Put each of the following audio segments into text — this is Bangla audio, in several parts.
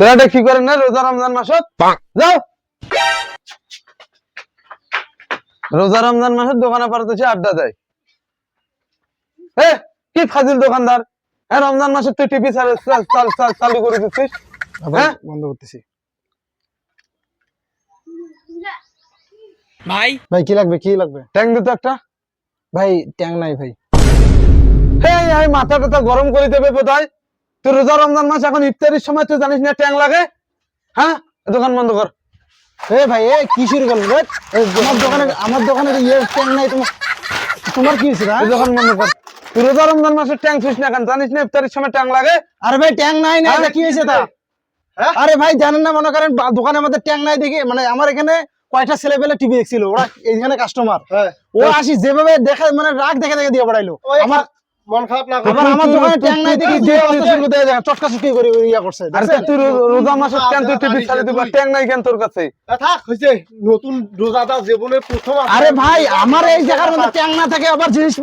তোরা কি করেন না রোজা রমজান মাসত? যাও রোজা রমজান মাসের দোকানে পারতেছে আড্ডা দেয়। কি ফাজিল দোকানদার! হ্যাঁ, রমজান মাসে তুই টিভি চালু করে দিচ্ছিস। হ্যাঁ, বন্ধ করতেছি। ভাই ভাই কি লাগবে ট্যাং দিত একটা। ভাই ট্যাং নাই ভাই। হ্যাঁ, মাথা টাথা গরম করে দেবে বোধহয়। তুই রোজা রমজান মাস, এখন ইফতারির সময় তুই জানিস না ট্যাং লাগে? হ্যাঁ, দোকান বন্ধ কর। ভাই কি শুরু করলেন রে? আমার দোকানে ট্যাং নাই। তোমার কি হয়েছে? দোকান বন্ধ কর। তুই রোজা রমজান মাসে ট্যাং ছুঁস না কেন? জানিস না ইফতারির সময় ট্যাং লাগে? আরে ভাই ট্যাং নাই না, কি হয়েছে তা? আরে ভাই জানেন না, মনে করেন দোকানের মধ্যে ট্যাং নাই দেখি, মানে আমার এখানে কয়টা ছেলেপেলে টিভি দেখছিল, ওরা এইখানে কাস্টমার, ও আসি যেভাবে দেখে মানে রাগ দেখে দেখে দিয়ে পড়াইলো। আমার মন খারাপ লাগলো। আবার আমার দোকানে ট্যাং নাই দেখি চটকা চটকি করে ইয়া করছে। তুই রোজা মাসে ট্যাং তুই টিভি চালিয়ে দিবা, ট্যাং নাই কেন তোর কাছে? থাক হইছে, নতুন রোজাদার জীবনের প্রথম। আরে ভাই আমার এই জায়গার মধ্যে ট্যাং না থাকে, আবার জিনিস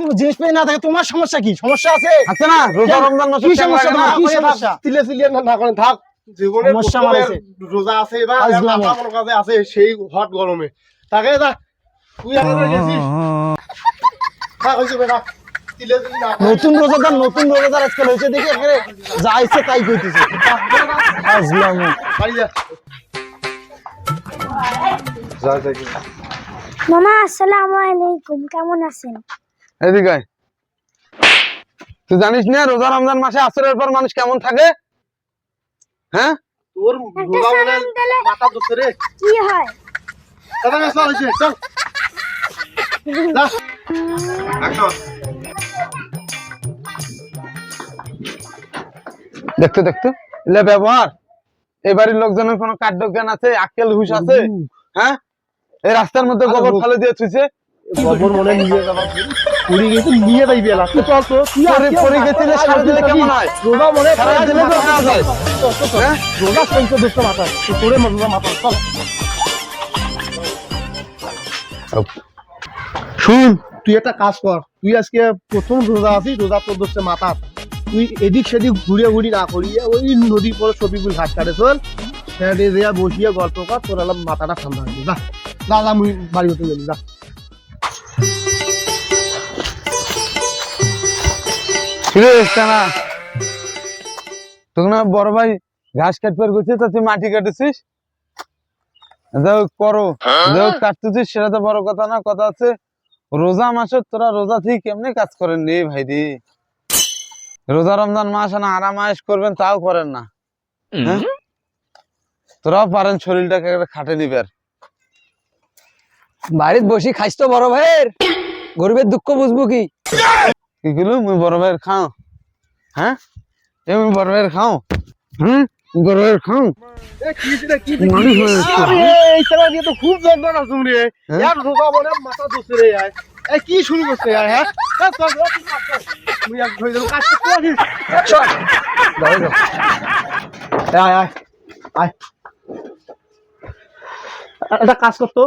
পেয়ে না থাকে, তোমার সমস্যা কি? সমস্যা আছে না? রোজা রমজান মাসে কি ট্যাং লাগে না? কি সমস্যা? তিলে তিলে না করেন, থাক। জীবনের সমস্যা প্রথমের আছে। রোজা আছে, এবার আজলামো। আমার কাছে আছে সেই হট গরমে। তাকে যা তুই আগে গেছিস। থাক হইছে বেটা, তিলে তিলে না করেন। নতুন রোজাদার আজকাল হয়েছে দেখি এখানে যা ইচ্ছে তাই কইতেছে। আজলামো। বাড়ি যা। যা যা কি। মামা আসসালামু আলাইকুম, কেমন আছেন? এদিকে আয়। তুই জানিস না রোজা রমজান মাসে আসরের পর মানুষ কেমন থাকে? হ্যাঁ, তোর একটা রোজা মানে সালাম দিলে মাথা ধরছে রে। কি হয়? দাদা চল হইছে, চল যা। অ্যাকশন। দেখতে দেখতে এলে ব্যবহার। এই বাড়ির লোকজনের কোনো কার্য জ্ঞান আছে, আক্কেল হুশ আছে? হ্যাঁ, এই রাস্তার মধ্যে গোবর ফেলে দিয়ে থুইছে। গোবর মনে নিয়ে যাবা, পুরি গেছে নিয়ে যাই বেলা। তুই চল তো, তুই পরে গেছিলে সারা দিলে কেমন হয়? রোজা মনে সারা দিলে তো কাজ হয়। হ্যাঁ? রোজা সঞ্চয় দেশ মাথা তোরে রোজা মাথা চল। শুন, তুই একটা কাজ কর, তুই আজকে প্রথম রোজা আছিস, রোজা তোর দোষে মাথা, তুই এদিক সেদিক ঘুরি না করিয়ে ওই নদীর পরে সবিগুল ঘাট কাটে চল, সেখানে যা বসিয়ে গল্প কর, তোর এলাম মাথাটা ঠান্ডা হয়ে যা। যা যা, মুই বাড়ি হতে গেলি যা। তোকে না বড় ভাই ঘাস কাটবার গেছে, তা তুই মাটি কাটেছিস? যাও করো, যাও কাটতেছিস, সেটা তো বড় কথা না। কথা আছে রোজা মাসে তোরা রোজা থেকে কেমনে কাজ করেন রে ভাই রে? রোজা রমজান মাস না আরাম আয়েশ করবেন, তাও করেন না। হ্যাঁ, তোরাও পারেন শরীরটাকে খাটে নিবেন। বাড়িতে বসি খাইস তো বড় ভাইয়ের, গরিবের দুঃখ বুঝবো কি? কি গুলো মুই বড় ভাইয়ের খাও? হ্যাঁ, আমি বড় ভাইয়ের খাও? হুম, বড় ভাইয়ের খাও? মানুষ হয়ে যাচ্ছে। এই চালা নিয়ে তো খুব যন্ত্রণা শুন রে। এক রোজা মনে মাথা ধরছে রে। এই কি শুরু করছে হ্যাঁ? তুই এক ধরে কাজ করতে পারিস। আয় আয় আয়, একটা কাজ করতো,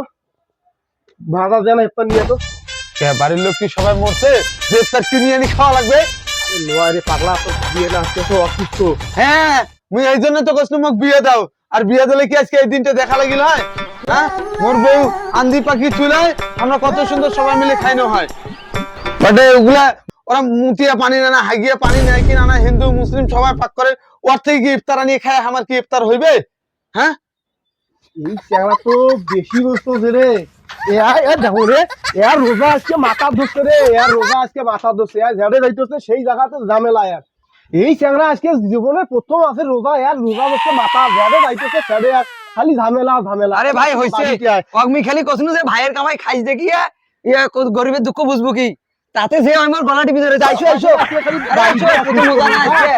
ভাড়া দেন একটা নিয়ে তো। বাড়ির লোক কি সবাই মরছে যে তার কিনে আনি খাওয়া লাগবে? লোয়ারে পাগলা তো বিয়ে না, তো অসুস্থ। হ্যাঁ, মুই এই জন্য তো কইছিলাম মোক বিয়ে দাও। আর বিয়ে দিলে কি আজকে এই দিনটা দেখা লাগিল হয়? হ্যাঁ, মোর বউ আন্দি পাখি চুলায় আমরা কত সুন্দর সবাই মিলে খাইনো হয়। বাট ওগুলা ওরা মুতিয়া পানি না হাগিয়া পানি নেয় কিনা না, হিন্দু মুসলিম সবাই পাক করে, ওর থেকে কি ইফতার আনিয়ে খায়? আমার কি ইফতার হইবে? হ্যাঁ, এই চ্যাংড়া তো বেশি বসতো রে। দেখো রে, এর রোজা আজকে মাথা ধরছে রে, এর রোজা আজকে মাথা ধরছে, ঝাড়ে যাইতেছে সেই জায়গাতে ঝামেলা। এই চ্যাংড়া আজকে জীবনের প্রথম আছে রোজা, এর রোজা ধরছে মাথা, ঝাড়ে যাইতেছে ছেড়ে, আর খালি ঝামেলা। আরে ভাই হইছে, অগ্মি খালি কসনু যে ভাইয়ের কামাই খাইস দেখিয়া ইয়া গরিবের দুঃখ বুঝবো কি? তাতে যে আমার গলা টিপি ধরে যাইছো আইছো, আরে আইছো, এত মজা না আজকে।